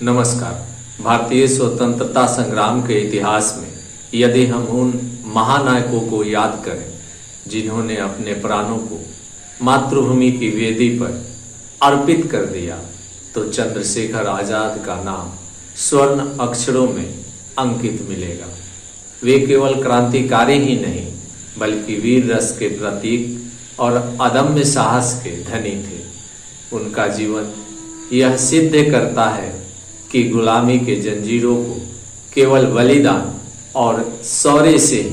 नमस्कार। भारतीय स्वतंत्रता संग्राम के इतिहास में यदि हम उन महानायकों को याद करें जिन्होंने अपने प्राणों को मातृभूमि की वेदी पर अर्पित कर दिया, तो चंद्रशेखर आजाद का नाम स्वर्ण अक्षरों में अंकित मिलेगा। वे केवल क्रांतिकारी ही नहीं बल्कि वीर रस के प्रतीक और अदम्य साहस के धनी थे। उनका जीवन यह सिद्ध करता है कि गुलामी के जंजीरों को केवल बलिदान और शौर्य से ही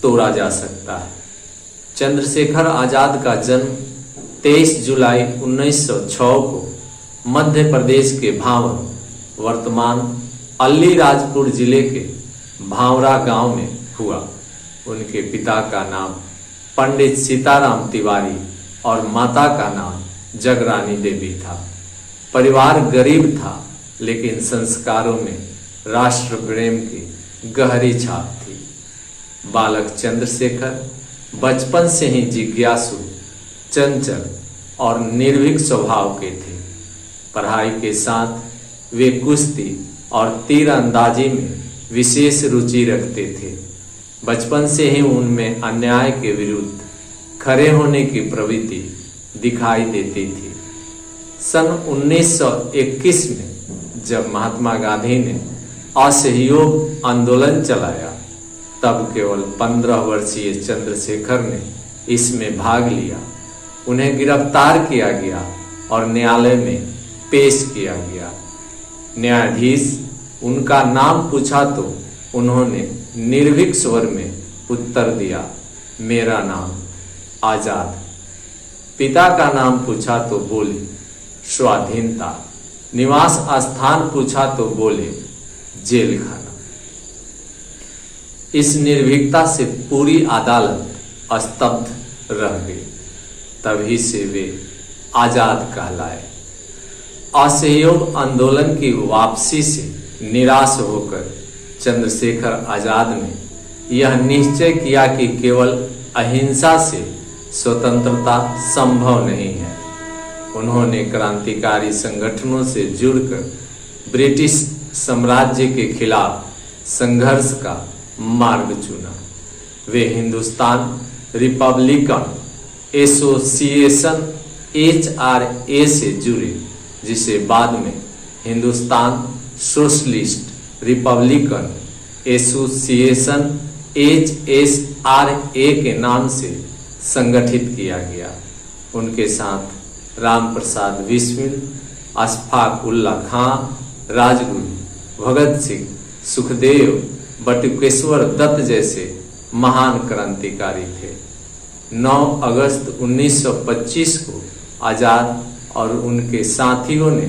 तोड़ा जा सकता है। चंद्रशेखर आजाद का जन्म 23 जुलाई 1906 को मध्य प्रदेश के भावर वर्तमान अलीराजपुर जिले के भावरा गांव में हुआ। उनके पिता का नाम पंडित सीताराम तिवारी और माता का नाम जगरानी देवी था। परिवार गरीब था, लेकिन संस्कारों में राष्ट्र प्रेम की गहरी छाप थी। बालक चंद्रशेखर बचपन से ही जिज्ञासु, चंचल और निर्भीक स्वभाव के थे। पढ़ाई के साथ वे कुश्ती और तीरंदाजी में विशेष रुचि रखते थे। बचपन से ही उनमें अन्याय के विरुद्ध खड़े होने की प्रवृत्ति दिखाई देती थी। सन 1921 में जब महात्मा गांधी ने असहयोग आंदोलन चलाया, तब केवल 15 वर्षीय चंद्रशेखर ने इसमें भाग लिया। उन्हें गिरफ्तार किया गया और न्यायालय में पेश किया गया। न्यायाधीश उनका नाम पूछा तो उन्होंने निर्भीक स्वर में उत्तर दिया, मेरा नाम आजाद। पिता का नाम पूछा तो बोले, स्वाधीनता। निवास स्थान पूछा तो बोले, जेल खाना। इस निर्भीकता से पूरी अदालत स्तब्ध रह गई। तभी से वे आजाद कहलाए। असहयोग आंदोलन की वापसी से निराश होकर चंद्रशेखर आजाद ने यह निश्चय किया कि केवल अहिंसा से स्वतंत्रता संभव नहीं है। उन्होंने क्रांतिकारी संगठनों से जुड़कर ब्रिटिश साम्राज्य के खिलाफ संघर्ष का मार्ग चुना। वे हिंदुस्तान रिपब्लिकन एसोसिएशन HRA से जुड़े, जिसे बाद में Hindustan socialist Republican association HSRA के नाम से संगठित किया गया। उनके साथ राम प्रसाद बिस्मिल, अशफाक उल्ला खां, राजगुरु, भगत सिंह, सुखदेव, बटुकेश्वर दत्त जैसे महान क्रांतिकारी थे। 9 अगस्त 1925 को आजाद और उनके साथियों ने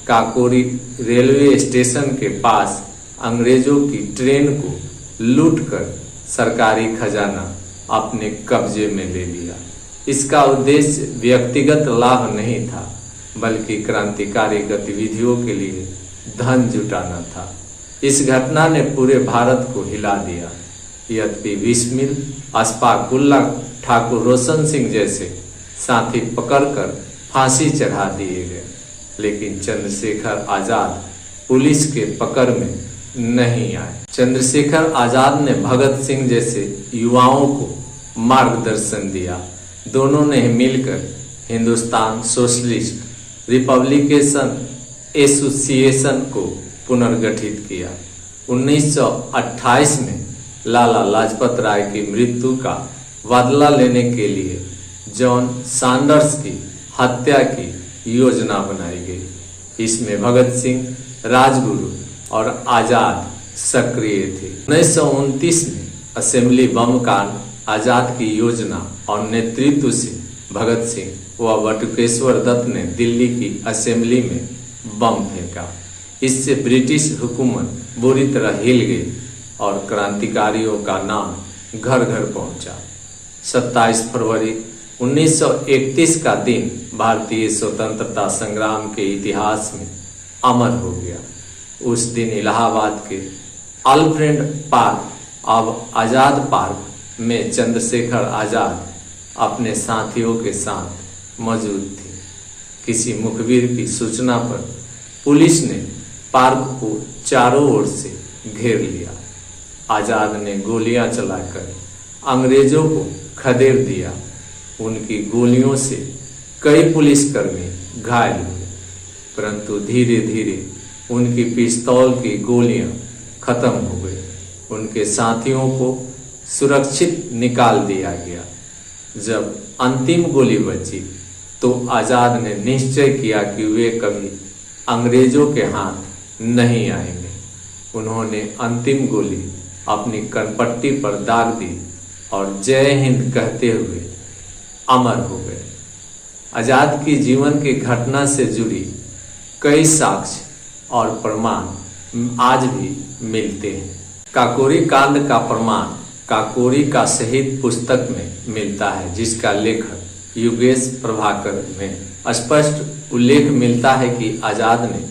काकोरी रेलवे स्टेशन के पास अंग्रेजों की ट्रेन को लूटकर सरकारी खजाना अपने कब्जे में ले लिया। इसका उद्देश्य व्यक्तिगत लाभ नहीं था, बल्कि क्रांतिकारी गतिविधियों के लिए धन जुटाना था। इस घटना ने पूरे भारत को हिला दिया। यद्यपि बिस्मिल, अशफाक उल्ला, ठाकुर रोशन सिंह जैसे साथी पकड़कर फांसी चढ़ा दिए गए, लेकिन चंद्रशेखर आजाद पुलिस के पकड़ में नहीं आए। चंद्रशेखर आजाद ने भगत सिंह जैसे युवाओं को मार्गदर्शन दिया। दोनों ने मिलकर हिंदुस्तान सोशलिस्ट रिपब्लिकेशन एसोसिएशन को पुनर्गठित किया। 1928 में लाला लाजपत राय की मृत्यु का बदला लेने के लिए जॉन सैंडर्स की हत्या की योजना बनाई गई। इसमें भगत सिंह, राजगुरु और आजाद सक्रिय थे। 1929 में असेंबली बम कांड आजाद की योजना और नेतृत्व से भगत सिंह व बटुकेश्वर दत्त ने दिल्ली की असेंबली में बम फेंका। इससे ब्रिटिश हुकूमत बुरी तरह हिल गई और क्रांतिकारियों का नाम घर घर पहुंचा। 27 फरवरी 1931 का दिन भारतीय स्वतंत्रता संग्राम के इतिहास में अमर हो गया। उस दिन इलाहाबाद के अल्फ्रेड पार्क, अब आजाद पार्क में चंद्रशेखर आजाद अपने साथियों के साथ मौजूद थे। किसी मुखबिर की सूचना पर पुलिस ने पार्क को चारों ओर से घेर लिया। आजाद ने गोलियां चलाकर अंग्रेजों को खदेड़ दिया। उनकी गोलियों से कई पुलिसकर्मी घायल हुए, परंतु धीरे धीरे उनकी पिस्तौल की गोलियां खत्म हो गई। उनके साथियों को सुरक्षित निकाल दिया गया। जब अंतिम गोली बची तो आजाद ने निश्चय किया कि वे कभी अंग्रेजों के हाथ नहीं आएंगे। उन्होंने अंतिम गोली अपनी कनपट्टी पर दाग दी और जय हिंद कहते हुए अमर हो गए। आजाद की जीवन की घटना से जुड़ी कई साक्ष्य और प्रमाण आज भी मिलते हैं। काकोरी कांड का प्रमाण काकोरी का शहीद पुस्तक में मिलता है, जिसका लेखक योगेश प्रभाकर में स्पष्ट उल्लेख मिलता है कि आजाद ने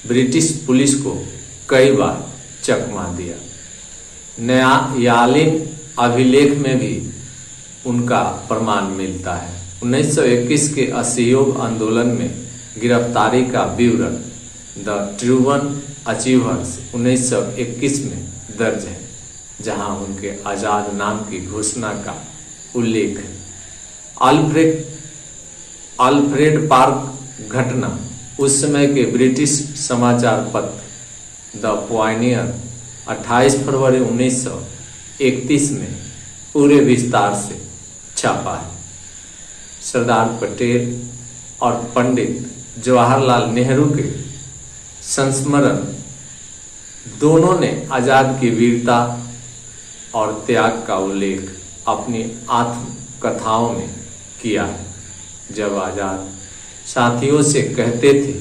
ब्रिटिश पुलिस को कई बार चकमा दिया। न्यायालयीन अभिलेख में भी उनका प्रमाण मिलता है। 1921 के असहयोग आंदोलन में गिरफ्तारी का विवरण द ट्रूवन अचीवर्स 1921 में दर्ज है, जहां उनके आजाद नाम की घोषणा का उल्लेख है। अल्फ्रेड पार्क घटना उस समय के ब्रिटिश समाचार पत्र द पायनियर 28 फरवरी 1931 में पूरे विस्तार से छापा है। सरदार पटेल और पंडित जवाहरलाल नेहरू के संस्मरण दोनों ने आजाद की वीरता और त्याग का उल्लेख अपनी आत्मकथाओं में किया है। जब आजाद साथियों से कहते थे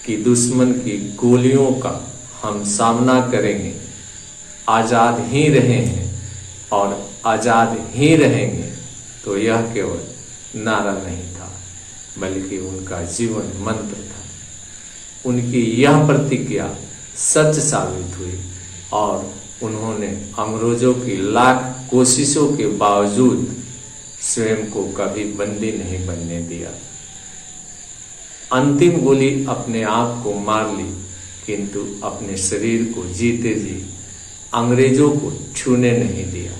कि दुश्मन की गोलियों का हम सामना करेंगे, आजाद ही रहे हैं और आजाद ही रहेंगे, तो यह केवल नारा नहीं था बल्कि उनका जीवन मंत्र था। उनकी यह प्रतिज्ञा सच साबित हुई और उन्होंने अंग्रेजों की लाख कोशिशों के बावजूद स्वयं को कभी बंदी नहीं बनने दिया। अंतिम गोली अपने आप को मार ली, किंतु अपने शरीर को जीते जी अंग्रेजों को छूने नहीं दिया।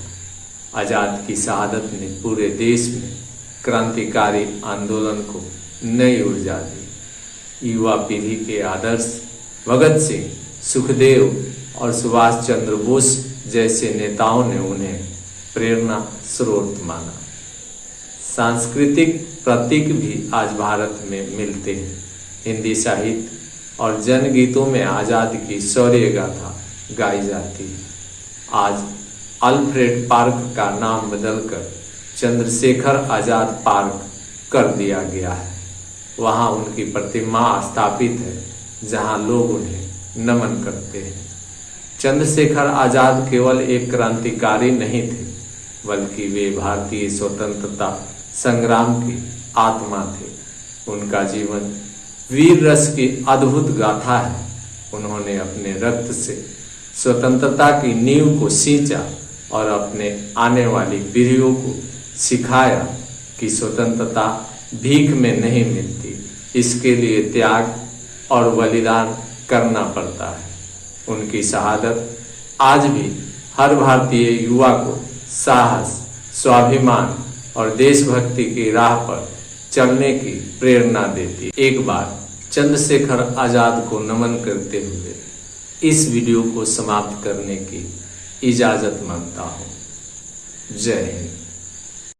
आजाद की शहादत ने पूरे देश में क्रांतिकारी आंदोलन को नई ऊर्जा दी। युवा पीढ़ी के आदर्श भगत सिंह, सुखदेव और सुभाष चंद्र बोस जैसे नेताओं ने उन्हें प्रेरणा स्रोत माना। सांस्कृतिक प्रतीक भी आज भारत में मिलते हैं। हिंदी साहित्य और जनगीतों में आजाद की शौर्य गाथा गाई जाती है। आज अल्फ्रेड पार्क का नाम बदलकर चंद्रशेखर आजाद पार्क कर दिया गया है। वहां उनकी प्रतिमा स्थापित है, जहां लोग उन्हें नमन करते हैं। चंद्रशेखर आजाद केवल एक क्रांतिकारी नहीं थे, बल्कि वे भारतीय स्वतंत्रता संग्राम की आत्मा थे। उनका जीवन वीर रस की अद्भुत गाथा है। उन्होंने अपने रक्त से स्वतंत्रता की नींव को सींचा और अपने आने वाली पीढ़ियों को सिखाया कि स्वतंत्रता भीख में नहीं मिलती, इसके लिए त्याग और बलिदान करना पड़ता है। उनकी शहादत आज भी हर भारतीय युवा को साहस, स्वाभिमान और देशभक्ति की राह पर चलने की प्रेरणा देती है। एक बार चंद्रशेखर आजाद को नमन करते हुए इस वीडियो को समाप्त करने की इजाजत मांगता हूँ। जय हिंद।